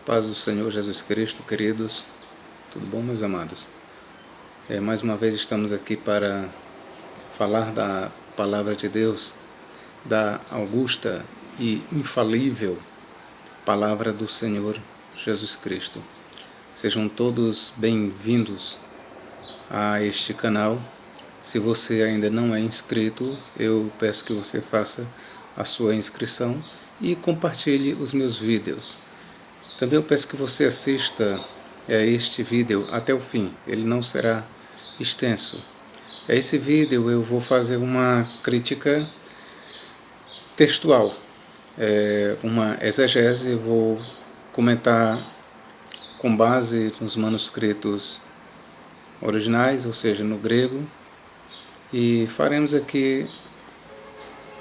Paz do Senhor Jesus Cristo, queridos, tudo bom, meus amados? Mais uma vez estamos aqui para falar da Palavra de Deus, da augusta e infalível Palavra do Senhor Jesus Cristo. Sejam todos bem-vindos a este canal. Se você ainda não é inscrito, eu peço que você faça a sua inscrição e compartilhe os meus vídeos. Também eu peço que você assista este vídeo até o fim, ele não será extenso. Esse vídeo eu vou fazer uma crítica textual, uma exegese, vou comentar com base nos manuscritos originais, ou seja, no grego, e faremos aqui,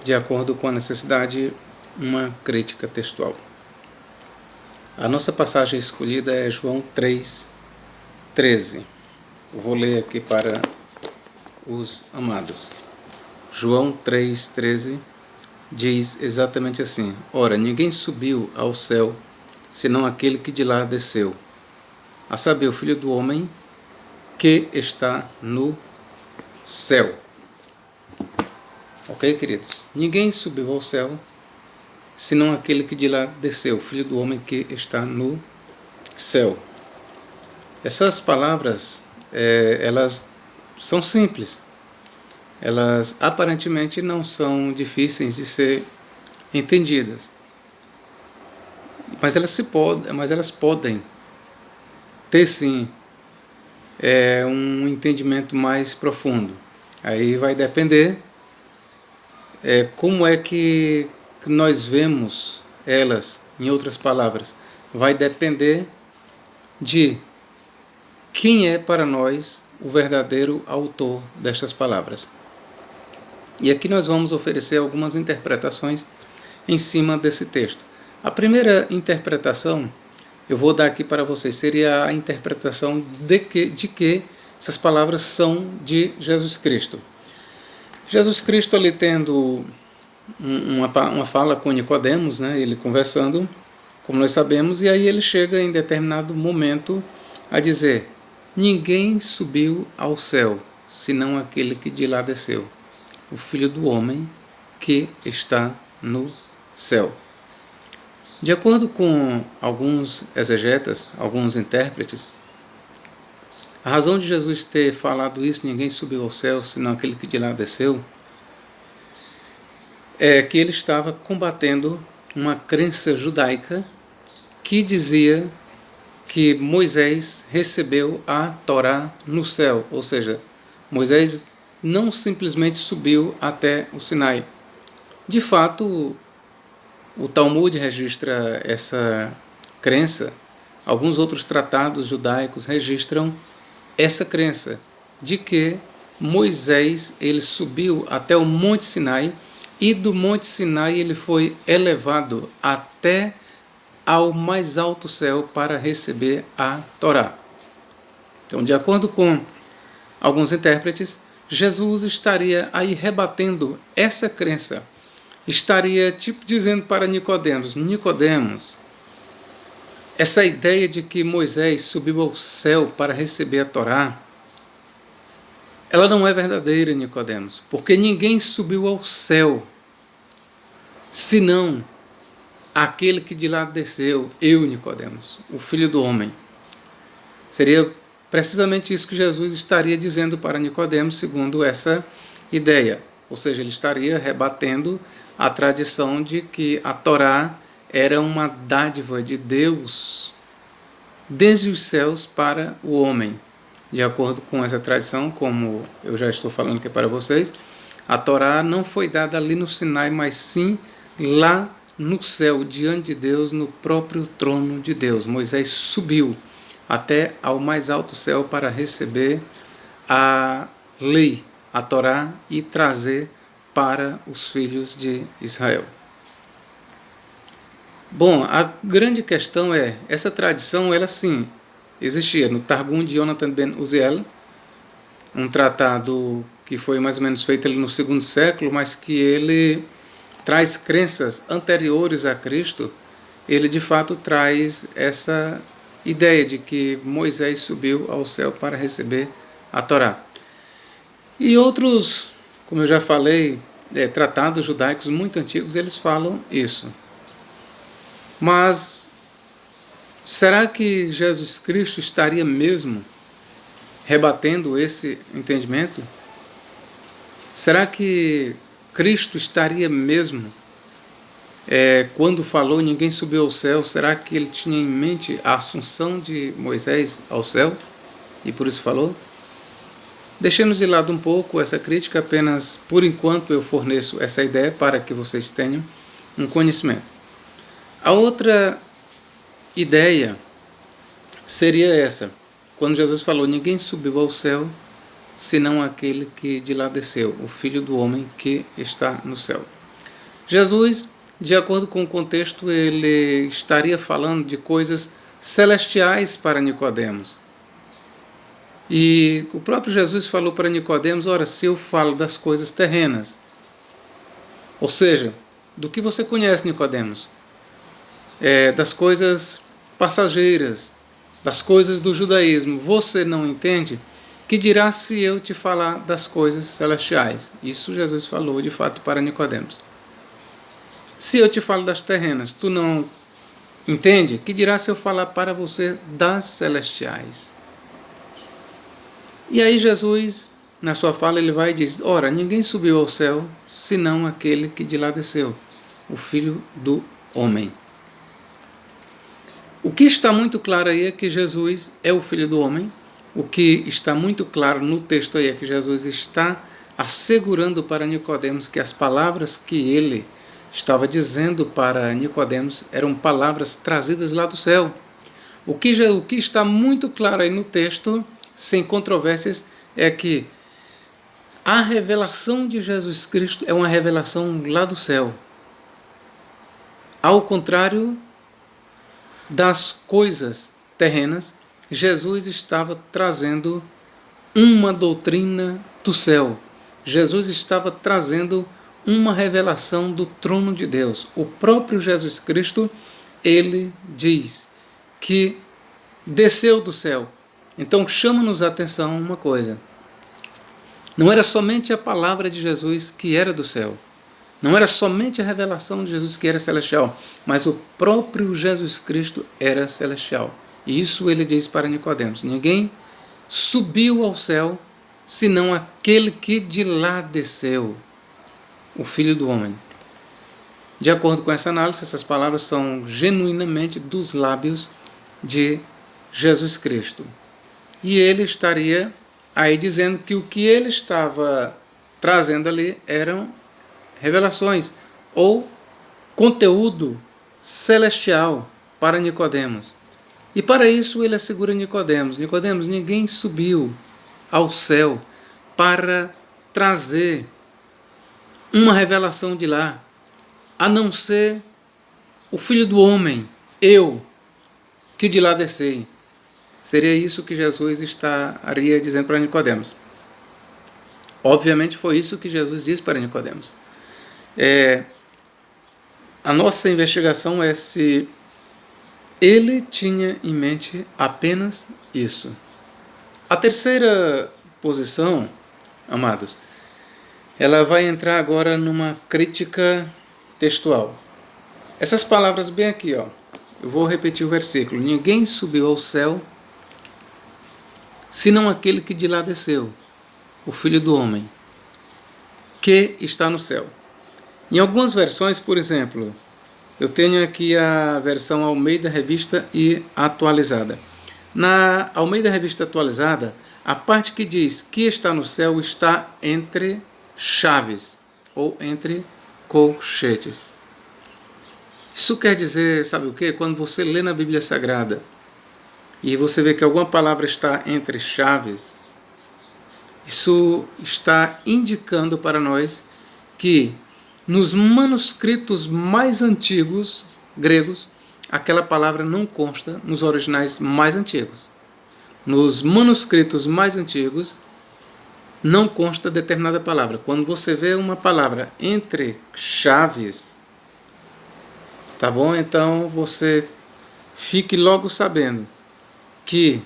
de acordo com a necessidade, uma crítica textual. A nossa passagem escolhida é João 3:13. Eu vou ler aqui para os amados. João 3:13 diz exatamente assim: Ora, ninguém subiu ao céu, senão aquele que de lá desceu, a saber, o Filho do Homem que está no céu. Ok, queridos? Ninguém subiu ao céu, senão aquele que de lá desceu, o Filho do Homem que está no céu. Essas palavras, elas são simples. Elas aparentemente não são difíceis de ser entendidas. Mas elas podem ter sim um entendimento mais profundo. Aí vai depender como é que nós vemos elas, em outras palavras, vai depender de quem é para nós o verdadeiro autor destas palavras. E aqui nós vamos oferecer algumas interpretações em cima desse texto. A primeira interpretação eu vou dar aqui para vocês seria a interpretação de que essas palavras são de Jesus Cristo. Jesus Cristo ali tendo uma fala com Nicodemos, né, ele conversando, como nós sabemos, e aí ele chega em determinado momento a dizer: ninguém subiu ao céu, senão aquele que de lá desceu, o Filho do Homem que está no céu. De acordo com alguns exegetas, alguns intérpretes, a razão de Jesus ter falado isso, ninguém subiu ao céu, senão aquele que de lá desceu, é que ele estava combatendo uma crença judaica que dizia que Moisés recebeu a Torá no céu, ou seja, Moisés não simplesmente subiu até o Sinai. De fato, o Talmud registra essa crença, alguns outros tratados judaicos registram essa crença de que Moisés ele subiu até o Monte Sinai e do Monte Sinai ele foi elevado até ao mais alto céu para receber a Torá. Então, de acordo com alguns intérpretes, Jesus estaria aí rebatendo essa crença. Estaria dizendo para Nicodemos, essa ideia de que Moisés subiu ao céu para receber a Torá, ela não é verdadeira, Nicodemos, porque ninguém subiu ao céu, senão aquele que de lá desceu, eu, Nicodemos, o Filho do Homem. Seria precisamente isso que Jesus estaria dizendo para Nicodemos, segundo essa ideia. Ou seja, ele estaria rebatendo a tradição de que a Torá era uma dádiva de Deus desde os céus para o homem. De acordo com essa tradição, como eu já estou falando aqui para vocês, a Torá não foi dada ali no Sinai, mas sim lá no céu, diante de Deus, no próprio trono de Deus. Moisés subiu até ao mais alto céu para receber a lei, a Torá, e trazer para os filhos de Israel. Bom, a grande questão é, essa tradição, ela sim, existia no Targum de Jonathan ben Uziel, um tratado que foi mais ou menos feito ali no 2º século, mas que ele traz crenças anteriores a Cristo ele de fato traz essa ideia de que Moisés subiu ao céu para receber a Torá. E outros, como eu já falei, tratados judaicos muito antigos, eles falam isso. Mas será que Jesus Cristo estaria mesmo rebatendo esse entendimento? Será que Cristo estaria mesmo, quando falou ninguém subiu ao céu, será que ele tinha em mente a assunção de Moisés ao céu? E por isso falou? Deixemos de lado um pouco essa crítica, apenas por enquanto eu forneço essa ideia para que vocês tenham um conhecimento. A outra ideia seria essa, quando Jesus falou, ninguém subiu ao céu, senão aquele que de lá desceu, o Filho do Homem que está no céu. Jesus, de acordo com o contexto, ele estaria falando de coisas celestiais para Nicodemos. E o próprio Jesus falou para Nicodemos, ora, se eu falo das coisas terrenas, ou seja, do que você conhece, Nicodemos, das coisas passageiras, das coisas do judaísmo, você não entende? Que dirá se eu te falar das coisas celestiais? Isso Jesus falou de fato para Nicodemos. Se eu te falo das terrenas, tu não entende? Que dirá se eu falar para você das celestiais? E aí Jesus, na sua fala, ele vai e diz, ora, ninguém subiu ao céu, senão aquele que de lá desceu, o Filho do Homem. O que está muito claro aí é que Jesus é o Filho do Homem. O que está muito claro no texto aí é que Jesus está assegurando para Nicodemos que as palavras que ele estava dizendo para Nicodemos eram palavras trazidas lá do céu. O que está muito claro aí no texto, sem controvérsias, é que a revelação de Jesus Cristo é uma revelação lá do céu. Ao contrário das coisas terrenas, Jesus estava trazendo uma doutrina do céu. Jesus estava trazendo uma revelação do trono de Deus. O próprio Jesus Cristo, ele diz que desceu do céu. Então chama-nos a atenção uma coisa. Não era somente a palavra de Jesus que era do céu. Não era somente a revelação de Jesus que era celestial, mas o próprio Jesus Cristo era celestial. E isso ele diz para Nicodemos, ninguém subiu ao céu, senão aquele que de lá desceu, o Filho do Homem. De acordo com essa análise, essas palavras são genuinamente dos lábios de Jesus Cristo. E ele estaria aí dizendo que o que ele estava trazendo ali eram revelações ou conteúdo celestial para Nicodemos. E para isso ele assegura Nicodemos, Nicodemos, ninguém subiu ao céu para trazer uma revelação de lá, a não ser o Filho do Homem, eu, que de lá desci. Seria isso que Jesus estaria dizendo para Nicodemos. Obviamente foi isso que Jesus disse para Nicodemos. A nossa investigação é se ele tinha em mente apenas isso. A terceira posição, amados, ela vai entrar agora numa crítica textual. Essas palavras bem aqui, ó, eu vou repetir o versículo. Ninguém subiu ao céu, senão aquele que de lá desceu, o Filho do Homem, que está no céu. Em algumas versões, por exemplo, eu tenho aqui a versão Almeida Revista e Atualizada. Na Almeida Revista Atualizada, a parte que diz que está no céu está entre chaves ou entre colchetes. Isso quer dizer, sabe o quê? Quando você lê na Bíblia Sagrada e você vê que alguma palavra está entre chaves, isso está indicando para nós que nos manuscritos mais antigos, gregos, aquela palavra não consta nos originais mais antigos. Nos manuscritos mais antigos, não consta determinada palavra. Quando você vê uma palavra entre chaves, Tá bom? Então você fique logo sabendo que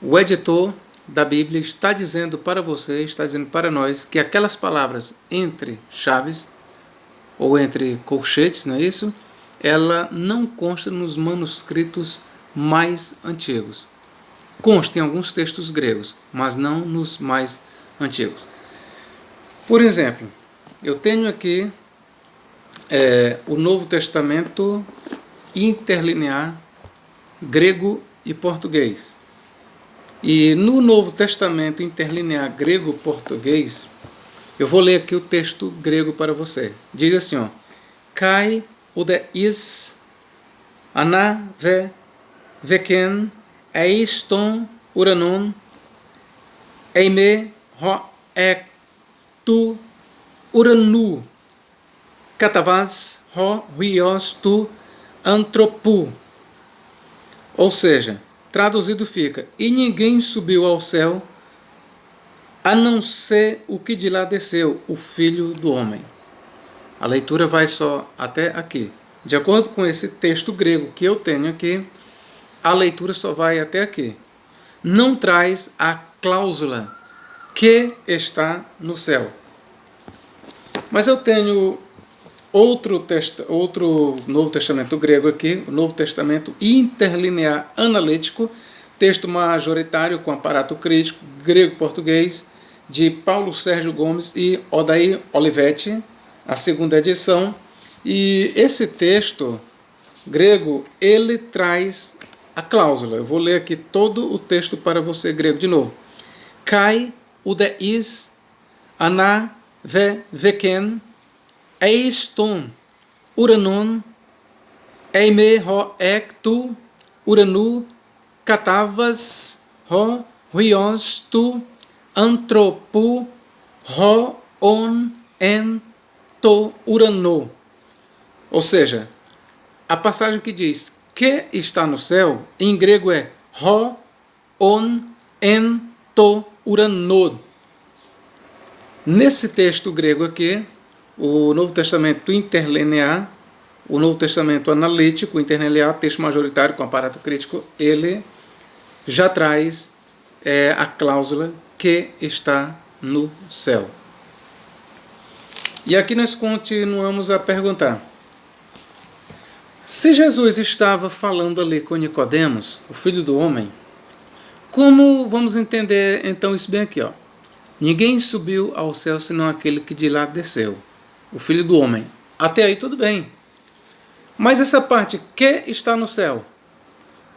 o editor da Bíblia está dizendo para você, está dizendo para nós, que aquelas palavras entre chaves, ou entre colchetes, não é isso? Ela não consta nos manuscritos mais antigos. Consta em alguns textos gregos, mas não nos mais antigos. Por exemplo, eu tenho aqui o Novo Testamento interlinear grego e português. E no Novo Testamento interlinear grego-português, eu vou ler aqui o texto grego para você. Diz assim, ó: Kai ude is ana ve veken eiston uranon eime ho ek tu uranu katavas ho huios tu antropu. Ou seja, traduzido fica: e ninguém subiu ao céu a não ser o que de lá desceu, o Filho do Homem. A leitura vai só até aqui. De acordo com esse texto grego que eu tenho aqui, a leitura só vai até aqui. Não traz a cláusula que está no céu. Mas eu tenho outro Novo Testamento grego aqui, o Novo Testamento interlinear analítico, texto majoritário com aparato crítico, grego-português, de Paulo Sérgio Gomes e Odair Olivetti, a segunda edição. E esse texto grego, ele traz a cláusula. Eu vou ler aqui todo o texto para você, grego, de novo. Kai ude is ana ve veken eiston uranon eime ho ek tu uranu katavas ho huios tu antropu ho on en to urano. Ou seja, a passagem que diz que está no céu, em grego é ho on en to urano. Nesse texto grego aqui, o Novo Testamento interlinear, o Novo Testamento analítico, interlinear, texto majoritário com aparato crítico, ele já traz a cláusula que está no céu. E aqui nós continuamos a perguntar: se Jesus estava falando ali com Nicodemos, o Filho do Homem, como vamos entender então isso bem aqui, ó? Ninguém subiu ao céu senão aquele que de lá desceu, o Filho do Homem. Até aí tudo bem. Mas essa parte que está no céu,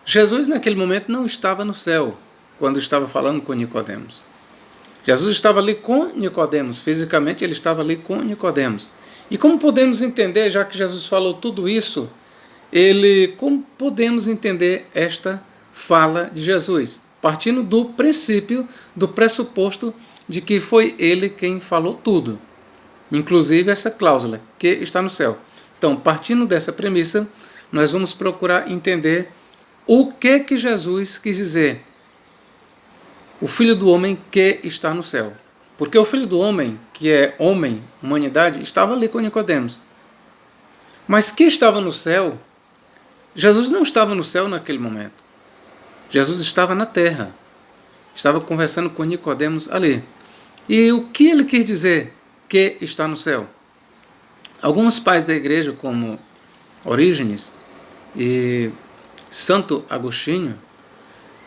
Jesus naquele momento não estava no céu quando estava falando com Nicodemos. Jesus estava ali com Nicodemos, fisicamente ele estava ali com Nicodemos. E como podemos entender, já que Jesus falou tudo isso, como podemos entender esta fala de Jesus? Partindo do princípio, do pressuposto de que foi ele quem falou tudo, inclusive essa cláusula, que está no céu. Então, partindo dessa premissa, nós vamos procurar entender o que Jesus quis dizer. O Filho do Homem que está no céu. Porque o Filho do Homem, que é homem, humanidade, estava ali com Nicodemos. Mas que estava no céu, Jesus não estava no céu naquele momento. Jesus estava na terra. Estava conversando com Nicodemos ali. E o que ele quis dizer que está no céu? Alguns pais da igreja, como Orígenes e Santo Agostinho,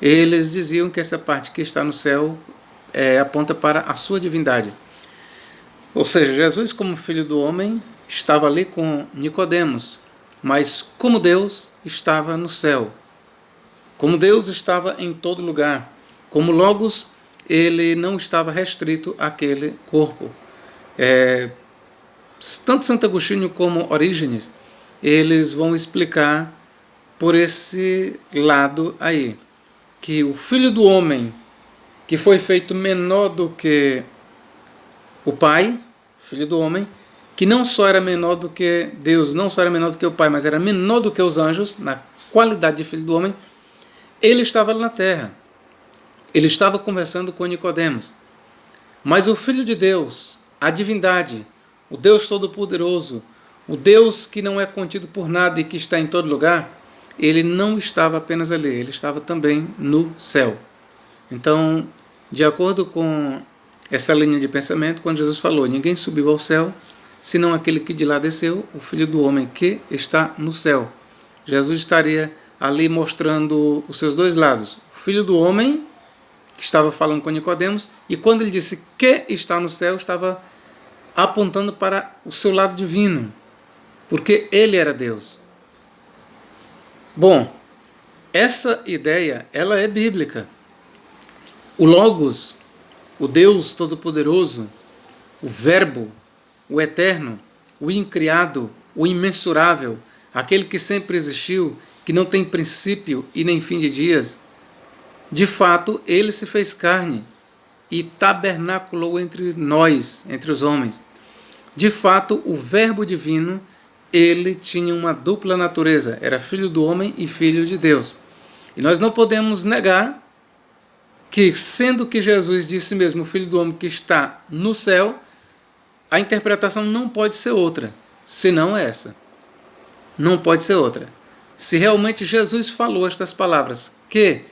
eles diziam que essa parte que está no céu aponta para a sua divindade. Ou seja, Jesus, como Filho do Homem, estava ali com Nicodemos, mas como Deus estava no céu. Como Deus estava em todo lugar. Como Logos, ele não estava restrito àquele corpo. Tanto Santo Agostinho como Orígenes, eles vão explicar por esse lado aí, que o Filho do Homem, que foi feito menor do que o Pai, Filho do Homem, que não só era menor do que Deus, não só era menor do que o Pai, mas era menor do que os anjos, na qualidade de Filho do Homem, ele estava ali na terra. Ele estava conversando com Nicodemos. Mas o Filho de Deus, a divindade, o Deus Todo-Poderoso, O Deus que não é contido por nada e que está em todo lugar, ele não estava apenas ali, ele estava também no céu. Então, de acordo com essa linha de pensamento, quando Jesus falou, ninguém subiu ao céu, senão aquele que de lá desceu, o Filho do Homem que está no céu. Jesus estaria ali mostrando os seus dois lados. O Filho do Homem, que estava falando com Nicodemos, e quando ele disse que está no céu, estava apontando para o seu lado divino, porque ele era Deus. Bom, essa ideia, ela é bíblica. O Logos, o Deus Todo-Poderoso, o Verbo, o Eterno, o Incriado, o Imensurável, aquele que sempre existiu, que não tem princípio e nem fim de dias, de fato, ele se fez carne e tabernaculou entre nós, entre os homens. De fato, o Verbo divino, ele tinha uma dupla natureza, era filho do homem e filho de Deus. E nós não podemos negar que, sendo que Jesus disse mesmo, o Filho do Homem que está no céu, a interpretação não pode ser outra, senão essa. Não pode ser outra. Se realmente Jesus falou estas palavras, que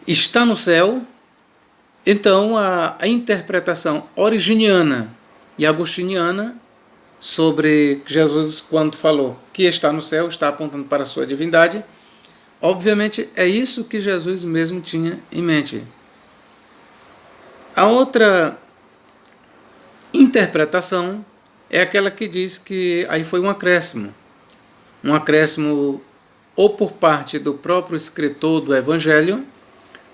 está no céu, então a interpretação originiana e agostiniana sobre Jesus, quando falou que está no céu, está apontando para a sua divindade, obviamente é isso que Jesus mesmo tinha em mente. A outra interpretação é aquela que diz que aí foi um acréscimo ou por parte do próprio escritor do Evangelho,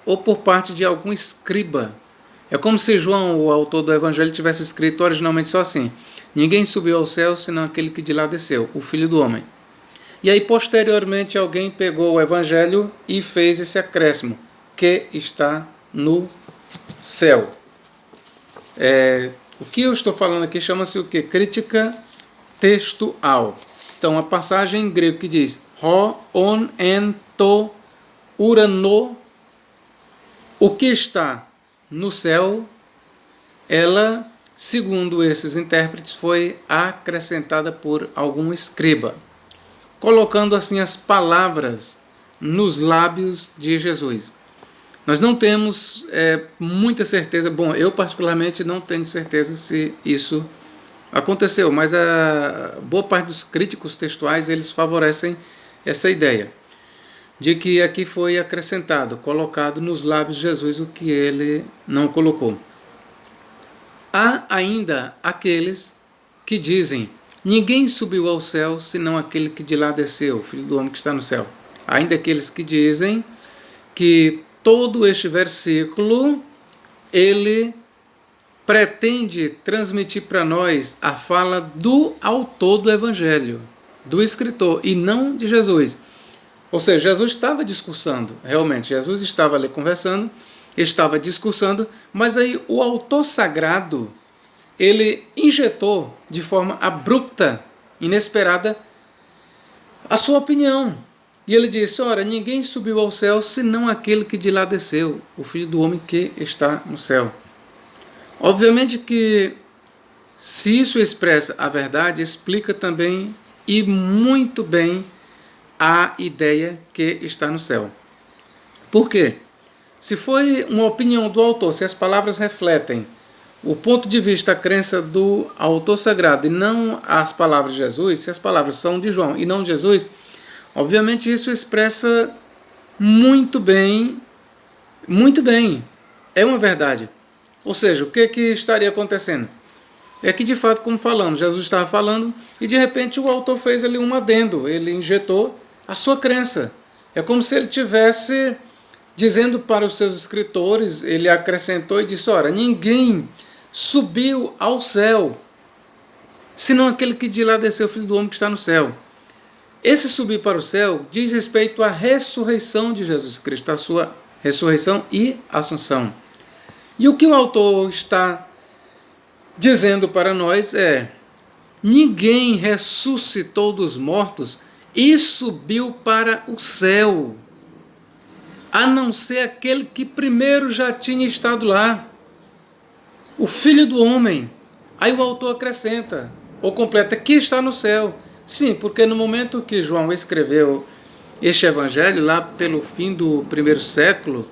ou por parte de algum escriba. É como se João, o autor do Evangelho, tivesse escrito originalmente só assim: ninguém subiu ao céu senão aquele que de lá desceu, o Filho do Homem. E aí, posteriormente, alguém pegou o Evangelho e fez esse acréscimo, que está no céu. O que eu estou falando aqui chama-se o quê? Crítica textual. Então, a passagem em grego que diz ho, on, en, to, urano, o que está no céu, ela, segundo esses intérpretes, foi acrescentada por algum escriba, colocando assim as palavras nos lábios de Jesus. Nós não temos muita certeza, bom, eu particularmente não tenho certeza se isso aconteceu, mas a boa parte dos críticos textuais, eles favorecem essa ideia de que aqui foi acrescentado, colocado nos lábios de Jesus o que ele não colocou. Há ainda aqueles que dizem: ninguém subiu ao céu senão aquele que de lá desceu, o Filho do Homem que está no céu. Há ainda aqueles que dizem que todo este versículo, ele pretende transmitir para nós a fala do autor do Evangelho, do escritor, e não de Jesus. Ou seja, Jesus estava discursando, realmente, Jesus estava ali conversando, estava discursando, mas aí o autor sagrado, ele injetou de forma abrupta, inesperada, a sua opinião. E ele disse: ora, ninguém subiu ao céu senão aquele que de lá desceu, o Filho do Homem que está no céu. Obviamente que, se isso expressa a verdade, explica também, e muito bem, a ideia que está no céu. Por quê? Se foi uma opinião do autor, se as palavras refletem o ponto de vista, a crença do autor sagrado e não as palavras de Jesus, se as palavras são de João e não de Jesus, obviamente isso expressa muito bem, é uma verdade. Ou seja, o que estaria acontecendo? É que, de fato, como falamos, Jesus estava falando e, de repente, o autor fez ali um adendo, ele injetou a sua crença. É como se ele tivesse dizendo para os seus escritores, ele acrescentou e disse: ora, ninguém subiu ao céu, senão aquele que de lá desceu, o Filho do Homem que está no céu. Esse subir para o céu diz respeito à ressurreição de Jesus Cristo, a sua ressurreição e assunção. E o que o autor está dizendo para nós é: ninguém ressuscitou dos mortos e subiu para o céu, a não ser aquele que primeiro já tinha estado lá, o Filho do Homem. Aí o autor acrescenta: ou completa que está no céu. Sim, porque no momento que João escreveu este evangelho, lá pelo fim do primeiro século,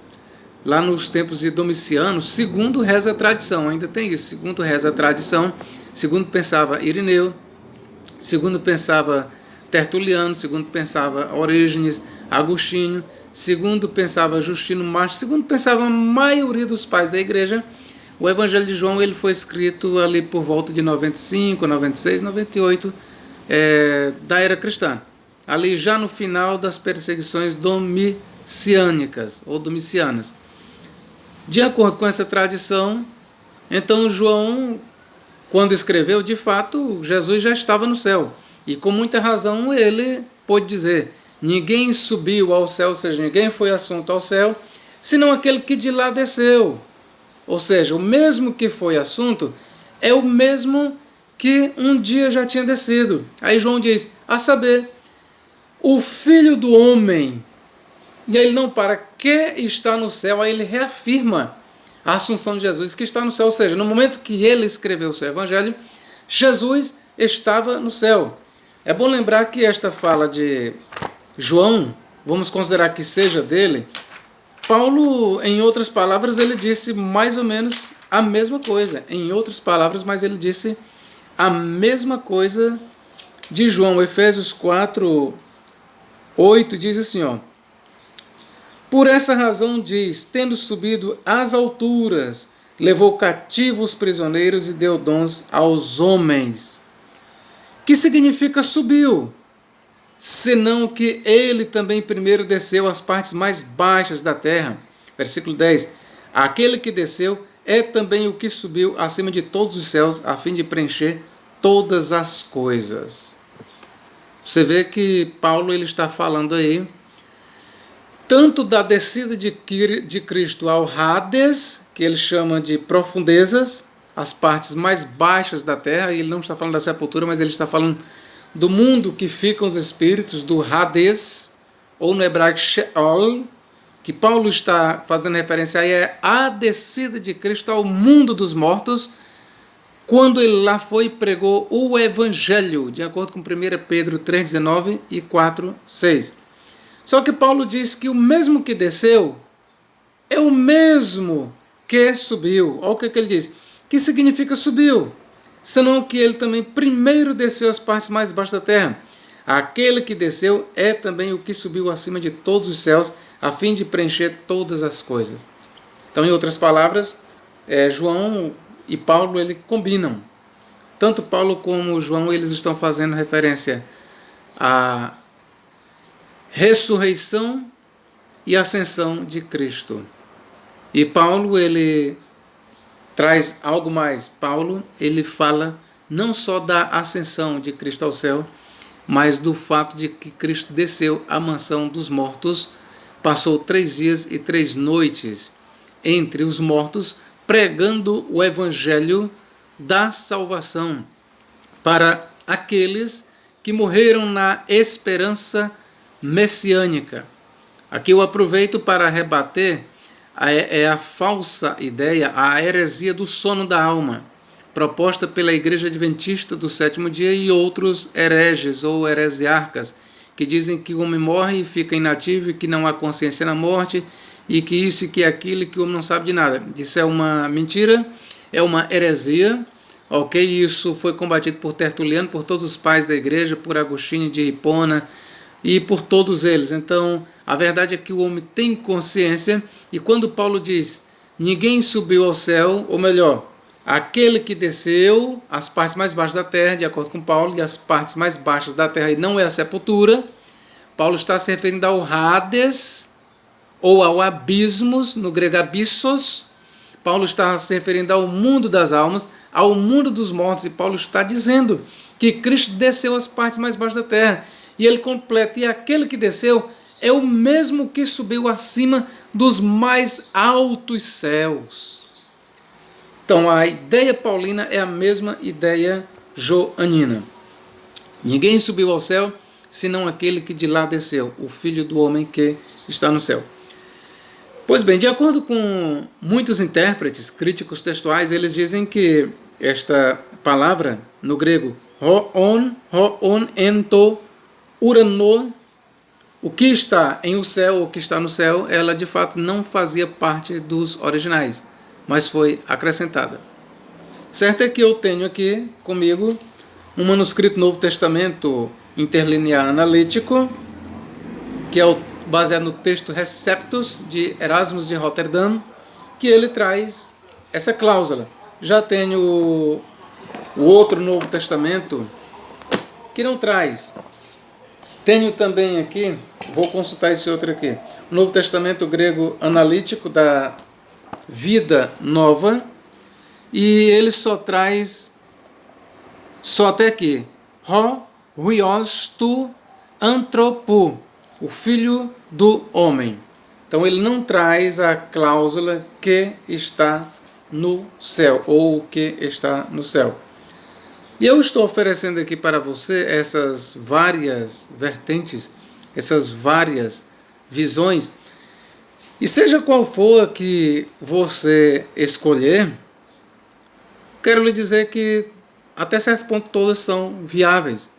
lá nos tempos de Domiciano, segundo reza a tradição, ainda tem isso, segundo reza a tradição, segundo pensava Irineu, segundo pensava Tertuliano, segundo pensava Orígenes, Agostinho, segundo pensava Justino Mártir, segundo pensava a maioria dos pais da igreja, o Evangelho de João ele foi escrito ali por volta de 95, 96, 98 da era cristã. Ali já no final das perseguições domiciânicas ou domicianas. De acordo com essa tradição, então João, quando escreveu, de fato, Jesus já estava no céu. E com muita razão ele pôde dizer, ninguém subiu ao céu, ou seja, ninguém foi assunto ao céu, senão aquele que de lá desceu. Ou seja, o mesmo que foi assunto é o mesmo que um dia já tinha descido. Aí João diz, a saber, o Filho do Homem. E aí ele não para, que está no céu, aí ele reafirma a assunção de Jesus que está no céu. Ou seja, no momento que ele escreveu o seu evangelho, Jesus estava no céu. É bom lembrar que esta fala de João, vamos considerar que seja dele, Paulo, em outras palavras, ele disse mais ou menos a mesma coisa. Em outras palavras, mas ele disse a mesma coisa de João. Efésios 4, 8 diz assim, ó. Por essa razão diz, tendo subido às alturas, levou cativos os prisioneiros e deu dons aos homens. Que significa subiu? Senão que ele também primeiro desceu às partes mais baixas da terra. Versículo 10. Aquele que desceu é também o que subiu acima de todos os céus, a fim de preencher todas as coisas. Você vê que Paulo ele está falando aí tanto da descida de Cristo ao Hades, que ele chama de profundezas, as partes mais baixas da terra, e ele não está falando da sepultura, mas ele está falando do mundo que ficam os espíritos, do Hades, ou no hebraico Sheol, que Paulo está fazendo referência aí, é a descida de Cristo ao mundo dos mortos, quando ele lá foi e pregou o Evangelho, de acordo com 1 Pedro 3,19 e 4,6. Só que Paulo diz que o mesmo que desceu é o mesmo que subiu. Olha o que ele diz. Que significa subiu? Senão que ele também primeiro desceu às partes mais baixas da terra. Aquele que desceu é também o que subiu acima de todos os céus, a fim de preencher todas as coisas. Então, em outras palavras, João e Paulo ele combinam. Tanto Paulo como João eles estão fazendo referência à ressurreição e ascensão de Cristo. E Paulo ele traz algo mais. Paulo ele fala não só da ascensão de Cristo ao céu, mas do fato de que Cristo desceu à mansão dos mortos, passou 3 dias e 3 noites entre os mortos, pregando o evangelho da salvação para aqueles que morreram na esperança messiânica. Aqui eu aproveito para rebater a falsa ideia, a heresia do sono da alma, proposta pela Igreja Adventista do Sétimo Dia e outros hereges ou heresiarcas, que dizem que o homem morre e fica inativo e que não há consciência na morte, e que isso e que aquilo, e que o homem não sabe de nada. Isso é uma mentira, é uma heresia, ok? Isso foi combatido por Tertuliano, por todos os pais da igreja, por Agostinho de Hipona, e por todos eles. Então, a verdade é que o homem tem consciência, e quando Paulo diz, ninguém subiu ao céu, ou melhor, aquele que desceu às partes mais baixas da terra, de acordo com Paulo, e as partes mais baixas da terra, e não é a sepultura, Paulo está se referindo ao Hades, ou ao abismos, no grego abissos. Paulo está se referindo ao mundo das almas, ao mundo dos mortos, e Paulo está dizendo que Cristo desceu às partes mais baixas da terra. E ele completa, e aquele que desceu é o mesmo que subiu acima dos mais altos céus. Então a ideia paulina é a mesma ideia joanina. Ninguém subiu ao céu, senão aquele que de lá desceu, o Filho do Homem que está no céu. Pois bem, de acordo com muitos intérpretes, críticos textuais, eles dizem que esta palavra, no grego, Ho'on, ento, urano. O que está em o céu, o que está no céu, ela de fato não fazia parte dos originais, mas foi acrescentada. Certo é que eu tenho aqui comigo um manuscrito Novo Testamento interlinear analítico, que é baseado no texto Receptus de Erasmus de Roterdã, que ele traz essa cláusula. Já tenho o outro Novo Testamento que não traz. Tenho também aqui, vou consultar esse outro aqui, o Novo Testamento grego analítico da Vida Nova, e ele só traz, só até aqui, huios tu anthropo, o filho do homem. Então ele não traz a cláusula que está no céu, ou o que está no céu. E eu estou oferecendo aqui para você essas várias vertentes, essas várias visões, e seja qual for a que você escolher, quero lhe dizer que até certo ponto todas são viáveis.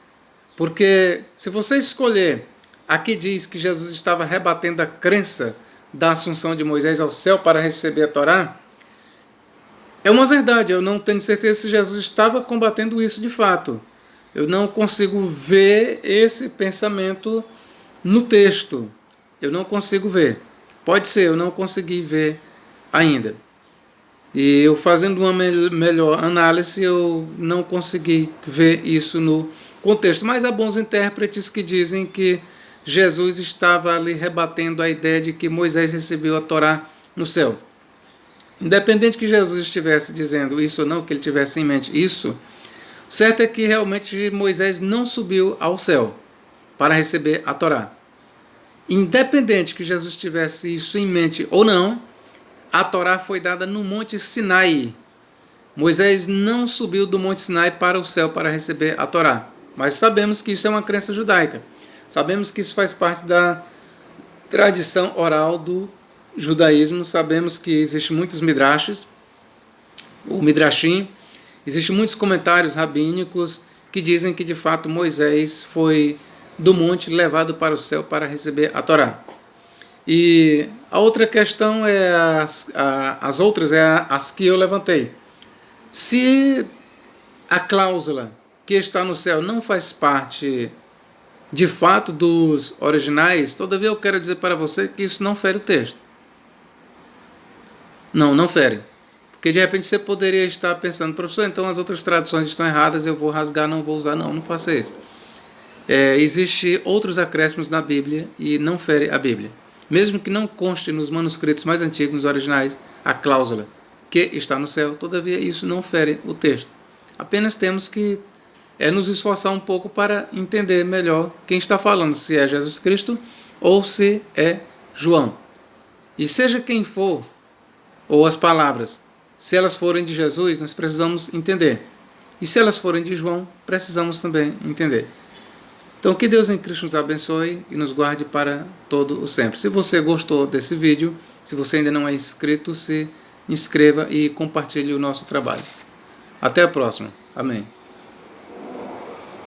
Porque se você escolher, aqui diz que Jesus estava rebatendo a crença da assunção de Moisés ao céu para receber a Torá, é uma verdade, eu não tenho certeza se Jesus estava combatendo isso de fato. Eu não consigo ver esse pensamento no texto. Eu não consigo ver. Pode ser, eu não consegui ver ainda. E eu fazendo uma melhor análise, eu não consegui ver isso no contexto. Mas há bons intérpretes que dizem que Jesus estava ali rebatendo a ideia de que Moisés recebeu a Torá no céu. Independente que Jesus estivesse dizendo isso ou não, que ele tivesse em mente isso, o certo é que realmente Moisés não subiu ao céu para receber a Torá. Independente que Jesus tivesse isso em mente ou não, a Torá foi dada no Monte Sinai. Moisés não subiu do Monte Sinai para o céu para receber a Torá. Mas sabemos que isso é uma crença judaica. Sabemos que isso faz parte da tradição oral do judaísmo. Sabemos que existem muitos midrashes, o midrashim, existem muitos comentários rabínicos que dizem que de fato Moisés foi do monte levado para o céu para receber a Torá. E a outra questão é as outras é as que eu levantei. Se a cláusula que está no céu não faz parte de fato dos originais, todavia eu quero dizer para você que isso não fere o texto. Não fere. Porque de repente você poderia estar pensando, professor, então as outras traduções estão erradas, eu vou rasgar, não vou usar. Não faça isso. Existem outros acréscimos na Bíblia e não fere a Bíblia. Mesmo que não conste nos manuscritos mais antigos, nos originais, a cláusula que está no céu, todavia isso não fere o texto. Apenas temos que nos esforçar um pouco para entender melhor quem está falando, se é Jesus Cristo ou se é João. E seja quem for, ou as palavras, se elas forem de Jesus, nós precisamos entender. E se elas forem de João, precisamos também entender. Então, que Deus em Cristo nos abençoe e nos guarde para todo o sempre. Se você gostou desse vídeo, se você ainda não é inscrito, se inscreva e compartilhe o nosso trabalho. Até a próxima. Amém.